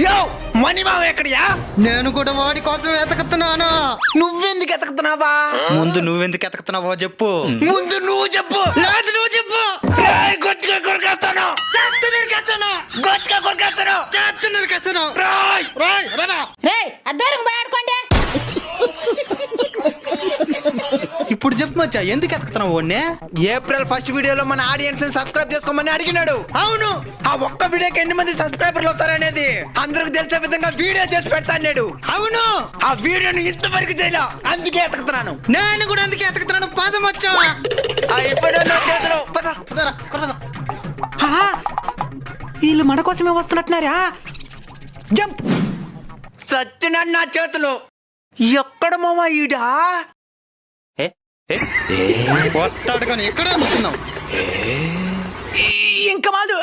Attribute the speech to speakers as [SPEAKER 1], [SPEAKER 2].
[SPEAKER 1] యో మణి మామ ఎక్కడియా?
[SPEAKER 2] నేను కూడా వాడి కోసం వెతకుతున్నాను.
[SPEAKER 1] నువ్వెందుకు ఎతకుతున్నావా?
[SPEAKER 2] ముందు నువ్వెందుకు ఎతకుతున్నావో చెప్పు.
[SPEAKER 1] ముందు నువ్వు చెప్పు.
[SPEAKER 2] లేదు నువ్వు చెప్పు.
[SPEAKER 1] రాయ్ గొచ్చుగా కొరికేస్తాను.
[SPEAKER 2] చేత్తు నరికేస్తాను.
[SPEAKER 1] గొచ్చుగా కొరికేస్తాను.
[SPEAKER 2] చేత్తు నరికేస్తాను.
[SPEAKER 1] రాయ్
[SPEAKER 2] రాయ్ రానా.
[SPEAKER 3] రేయ్ అద్దరం పోయి ఆడుకోండి.
[SPEAKER 2] ఇప్పుడు చెప్పు మచ్చా, ఎందుకు ఎతకుతున్నావు వాడిని?
[SPEAKER 1] ఏప్రిల్ 1 వీడియోలో మన ఆడియన్స్ సబ్స్క్రైబ్ చేసుకోమని అడిగినాడు.
[SPEAKER 2] అవును,
[SPEAKER 1] ఆ ఒక్క వీడియోకి ఎన్ని మంది సబ్స్క్రైబర్లు వస్తారనేది అందరికి తెలిసే విధంగా వీడియో చేసి పెడతా అన్నాడు.
[SPEAKER 2] అవును.
[SPEAKER 1] ఆ వీడియోని ఇంతవరకు చేయలే, అందుకే ఎతకుతున్నాను.
[SPEAKER 2] నేను కూడా అందుకే ఎతకుతున్నాను. పద మచ్చా.
[SPEAKER 1] అయిపోయినా నా చేతిలో. పద.
[SPEAKER 2] పదరా, కుర్రదా.
[SPEAKER 1] వీళ్ళు మన కోసమే వస్తున్నట్టున్నారా? జంప్. సచ్చినాడు నా చేతిలో. ఎక్కడ మావా ఈడా?
[SPEAKER 2] వస్తాడు కానీ ఎక్కడ అనుకున్నావు?
[SPEAKER 1] ఇంకా వాళ్ళు